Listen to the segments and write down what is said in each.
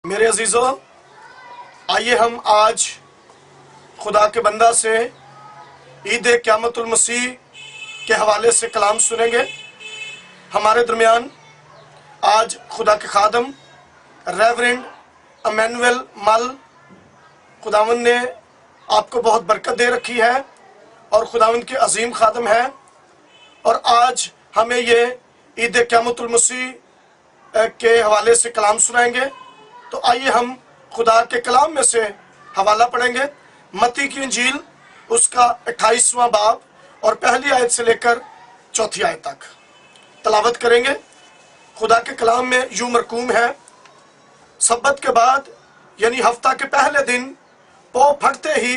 میرے عزیزوں، آئیے ہم آج خدا کے بندہ سے عید قیامت المسیح کے حوالے سے کلام سنیں گے۔ ہمارے درمیان آج خدا کے خادم ریورنڈ امینویل مل، خداوند نے آپ کو بہت برکت دے رکھی ہے اور خداوند کے عظیم خادم ہے، اور آج ہمیں یہ عید قیامت المسیح کے حوالے سے کلام سنائیں گے۔ تو آئیے ہم خدا کے کلام میں سے حوالہ پڑھیں گے۔ متی کی انجیل اس کا 28واں باب اور پہلی آیت سے لے کر چوتھی آیت تک تلاوت کریں گے۔ خدا کے کلام میں یوں مرقوم ہے: سبت کے بعد یعنی ہفتہ کے پہلے دن پو پھٹتے ہی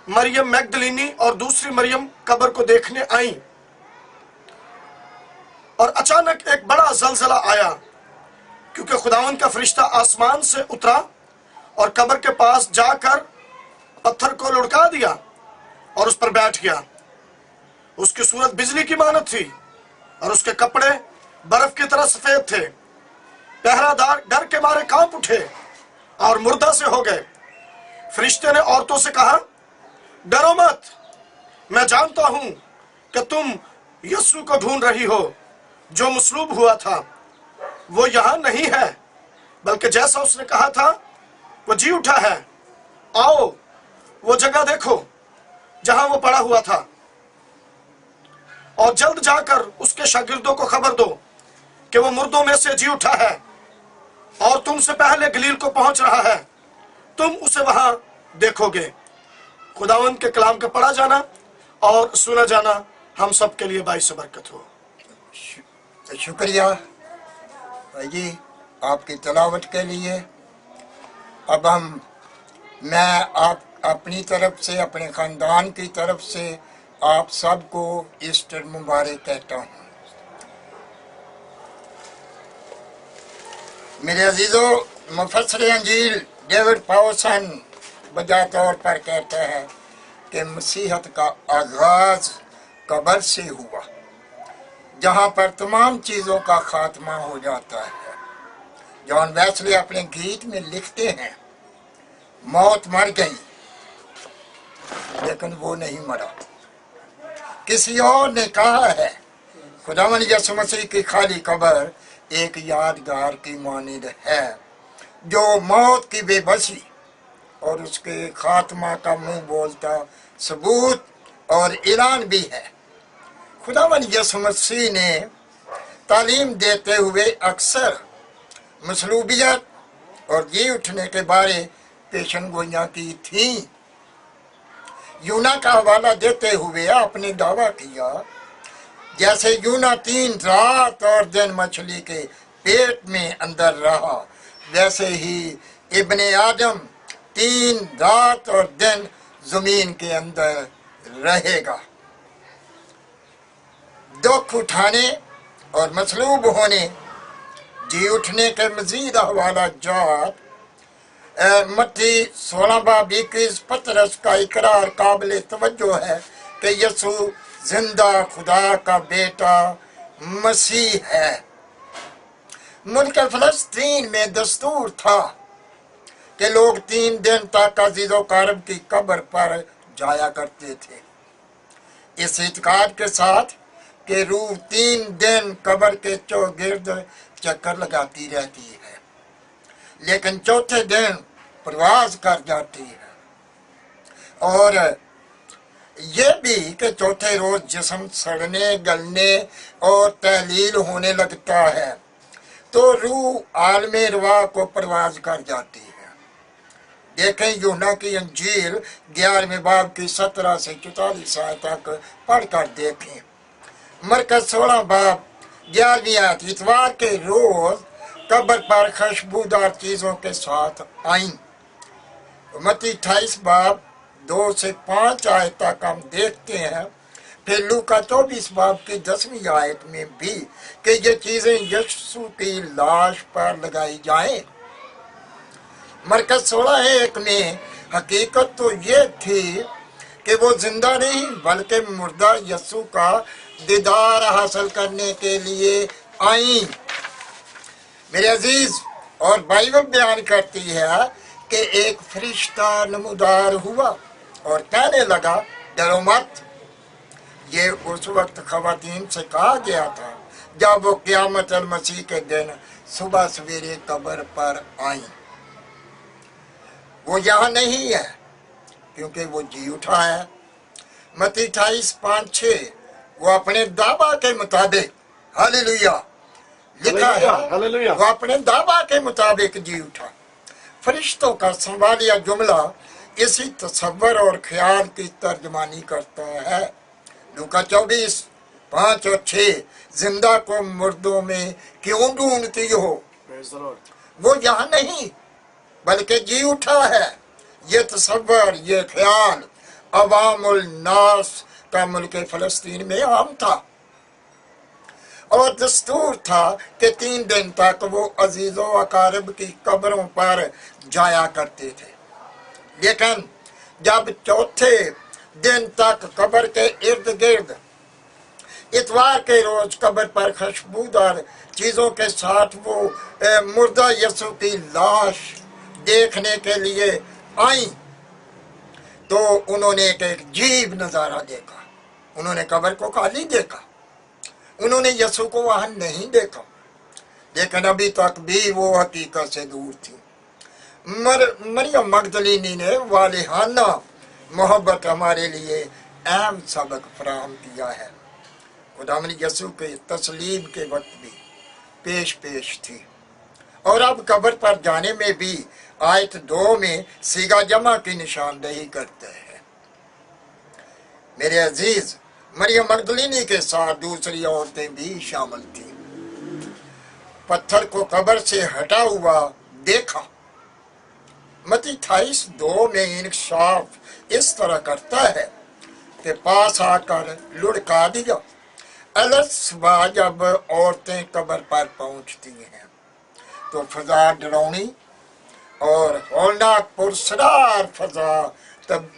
مریم میگدلینی اور دوسری مریم قبر کو دیکھنے آئیں، اور اچانک ایک بڑا زلزلہ آیا، کیونکہ خداوند کا فرشتہ آسمان سے اترا اور قبر کے پاس جا کر پتھر کو لڑکا دیا اور اس پر بیٹھ گیا۔ اس کی صورت بجلی کی مانند تھی اور اس کے کپڑے برف کی طرح سفید تھے۔ پہرہ دار ڈر کے مارے کانپ اٹھے اور مردہ سے ہو گئے۔ فرشتے نے عورتوں سے کہا، ڈرو مت، میں جانتا ہوں کہ تم یسوع کو ڈھونڈ رہی ہو جو مصلوب ہوا تھا۔ وہ یہاں نہیں ہے، بلکہ جیسا اس نے کہا تھا وہ جی اٹھا ہے۔ آؤ وہ جگہ دیکھو جہاں وہ پڑا ہوا تھا، اور جلد جا کر اس کے شاگردوں کو خبر دو کہ وہ مردوں میں سے جی اٹھا ہے اور تم سے پہلے گلیل کو پہنچ رہا ہے، تم اسے وہاں دیکھو گے۔ خداوند کے کلام کا پڑھا جانا اور سنا جانا ہم سب کے لیے باعث برکت ہو۔ شکریہ جی آپ کی تلاوت کے لیے۔ اب میں اپنی طرف سے، اپنے خاندان کی طرف سے آپ سب کو ایسٹر مبارک کہتا ہوں۔ میرے عزیزو، مفسر انجیل ڈیوڈ پاوسن بجا طور پر کہتا ہے کہ مسیحت کا آغاز قبر سے ہوا، جہاں پر تمام چیزوں کا خاتمہ ہو جاتا ہے۔ جان ویسلی اپنے گیت میں لکھتے ہیں، موت مر گئی لیکن وہ نہیں مرا۔ کسی اور نے کہا ہے خداوند یسوع مسیح کی خالی قبر ایک یادگار کی مانند ہے جو موت کی بے بسی اور اس کے خاتمہ کا منہ بولتا ثبوت اور اعلان بھی ہے۔ خداوند یسوع مسیح نے تعلیم دیتے ہوئے اکثر مصلوبیت اور جی اٹھنے کے بارے پیشن گوئیاں کی تھیں۔ یونا کا حوالہ دیتے ہوئے آپ نے دعویٰ کیا، جیسے یونا 3 رات اور دن مچھلی کے پیٹ میں اندر رہا، ویسے ہی ابن آدم 3 رات اور دن زمین کے اندر رہے گا۔ دکھ اٹھانے اور مصلوب ہونے، جی اٹھنے کے مزید حوالہ جات متی 16 باب 21 پطرس کا اقرار قابل توجہ ہے کہ یسوع زندہ خدا کا بیٹا مسیح ہے۔ ملک فلسطین میں دستور تھا کہ لوگ 3 دن تک عزیز و اقارب کی قبر پر جایا کرتے تھے، اس اعتقاد کے ساتھ کہ روح 3 دن قبر کے چوگرد چکر لگاتی رہتی ہے، لیکن چوتھے دن پرواز کر جاتی ہے، اور یہ بھی کہ چوتھے روز جسم سڑنے، گلنے اور تحلیل ہونے لگتا ہے تو روح عالم رواح کو پرواز کر جاتی ہے۔ دیکھیں یونا کی انجیل 11ویں باب کی 17 سے 44 آیت تک پڑھ کر دیکھیں۔ مرکز 16 باب 11ویں آیت، اتوار کے روز قبر پر خوشبودار چیزوں کے ساتھ آئیں۔ متی 28 باب 2 سے 5 آیت تک ہم دیکھتے ہیں۔ پھر لوکا 24 باب کی 10ویں آیت میں بھی کہ یہ چیزیں یسوع کی لاش پر لگائی جائیں۔ مرکز 16:1 میں حقیقت تو یہ تھی کہ وہ زندہ نہیں بلکہ مردہ یسوع کا دیدار حاصل کرنے کے لیے آئیں۔ میرے عزیز، اور بائبل بیان کرتی ہے کہ ایک فرشتہ نمودار ہوا اور کہنے لگا ڈرو مت۔ یہ اس وقت خواتین سے کہا گیا تھا جب وہ قیامت المسیح کے دن صبح سویرے قبر پر آئیں۔ وہ یہاں نہیں ہے کیونکہ وہ جی اٹھا ہے۔ متی 28:5-6 وہ اپنے دعویٰ کے مطابق ہاللویا لکھا ہے، ہاللویا۔ وہ اپنے دعویٰ کے مطابق جی اٹھا۔ فرشتوں کا سنبھالیا جملہ اسی تصور اور خیال کی ترجمانی کرتا ہے۔ لوکا 24:5-6 زندہ کو مردوں میں کیوں ڈھونڈتی ہو؟ Praise the Lord. وہ یہاں نہیں بلکہ جی اٹھا ہے۔ یہ تصور، یہ خیال عوام الناس کا ملک فلسطین میں عام تھا، اور دستور تھا کہ 3 دن تک وہ عزیز و اقارب کی قبروں پر جایا کرتے تھے، لیکن جب چوتھے دن تک قبر کے ارد گرد اتوار کے روز قبر پر خوشبودار چیزوں کے ساتھ وہ مردہ یسوع کی لاش دیکھنے کے لیے آئیں تو انہوں نے ایک عجیب نظارہ دیکھا۔ انہوں نے قبر کو خالی دیکھا، انہوں نے یسوع کو وہاں نہیں دیکھا، لیکن ابھی تک بھی وہ حقیقت سے دور تھی۔ مریم مگدلینی نے والہانہ محبت ہمارے لیے اہم سبق فراہم کیا ہے۔ خداوند یسوع کے تسلیم کے وقت بھی پیش تھی، اور اب قبر پر جانے میں بھی آیت 2 میں سیغہ جمع کی نشاندہی کرتے ہیں۔ میرے عزیز، مریم مگدلینی کے ساتھ دوسری عورتیں بھی شامل تھیں۔ پتھر کو قبر سے ہٹا ہوا دیکھا۔ متی 28:2 میں انکشاف اس طرح کرتا ہے کہ پاس آ کر لڑکا دیا۔ صبح جب عورتیں قبر پر پہنچتی ہیں تو فضا ڈراؤنی اور ہولناک پرسرار فضا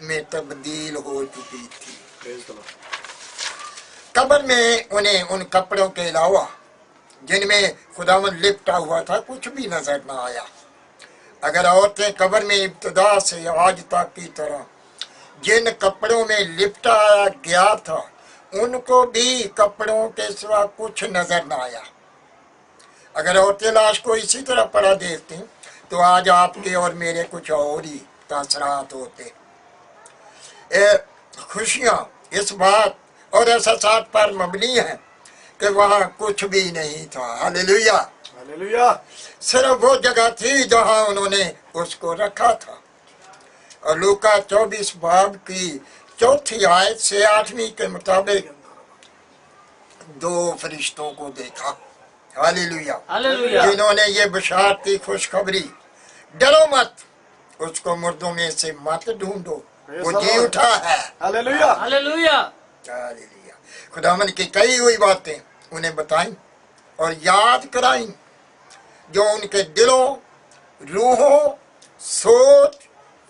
میں تبدیل ہو چکی تھی۔ Praise the Lord. قبر میں انہیں ان کپڑوں کے علاوہ جن میں خداوند لپٹا ہوا تھا کچھ بھی نظر نہ آیا۔ اگر عورتیں قبر میں ابتدا سے آج تک کی طرح جن کپڑوں میں لپٹایا گیا تھا ان کو بھی کپڑوں کے سوا کچھ نظر نہ آیا، اگر عورتیں لاش کو اسی طرح پڑا دیکھتی تو آج آپ کے اور میرے کچھ اور ہی تاثرات ہوتے۔ خوشیاں اس بات اور احساسات پر مبنی ہیں کہ وہاں کچھ بھی نہیں تھا۔ Hallelujah, hallelujah. صرف وہ جگہ تھی جہاں انہوں نے اس کو رکھا تھا۔ اور لوکا 24 باب کی 4 آیت سے 8 کے مطابق 2 فرشتوں کو دیکھا، ہاللویا، جنہوں نے یہ بشارت کی خوشخبری ڈرو مت، اس کو مردوں میں سے مت ڈھونڈو، وہ جی اٹھا ہے۔ ہاللویا۔ ہاللویا۔ ہاللویا۔ خداوند کی کہی ہوئی باتیں انہیں بتائیں اور یاد کرائیں جو ان کے دلوں، روحوں، سوچ،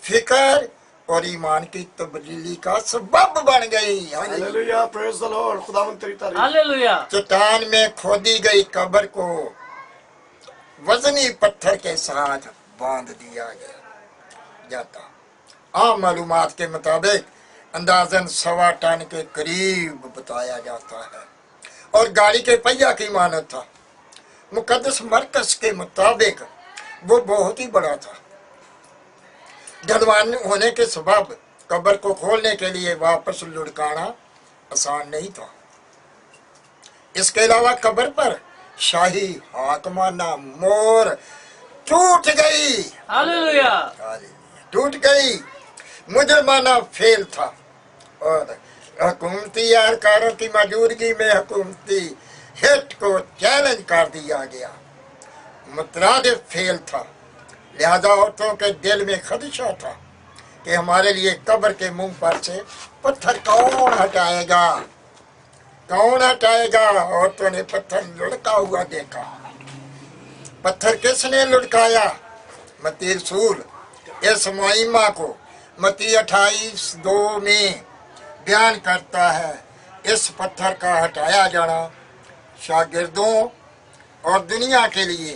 فکر اور ایمان کی تبدیلی کا سبب بن گئی۔ ہاللویا۔ پریز دی لارڈ۔ خداوند تیری تعریف۔ ہاللویا۔ چٹان میں کھودی گئی قبر کو وزنی پتھر کے ساتھ باندھ دیا جاتا۔ عام معلومات کے مطابق اندازاً 1.25 ٹن کے قریب بتایا جاتا ہے، اور گاڑی کے پہیہ کی مانند تھا۔ مقدس مرکز کے مطابق وہ بہت ہی بڑا تھا۔ ڈھلوان ہونے کے سبب قبر کو کھولنے کے لیے واپس لڑکانا آسان نہیں تھا۔ اس کے علاوہ قبر پر شاہی حاکمانہ مور ٹوٹ گئی، ہاللویا۔ ٹوٹ گئی، مجرمانہ فیل تھا، اور حکومتی اہلکاروں کی موجودگی میں حکومتی ہٹ کو چیلنج کر دیا گیا، مترادف فیل تھا۔ لہذا عورتوں کے دل میں خدشہ تھا کہ ہمارے لیے قبر کے منہ پر سے پتھر کون ہٹائے گا، کون ہٹائے گا۔ عورتوں نے پتھر لڑکا ہوا دیکھا۔ پتھر کس نے لڑکایا؟ متی رسول اس معمہ کو متی 28:2 میں بیان کرتا ہے۔ اس پتھر کا ہٹایا جانا شاگردوں اور دنیا کے لیے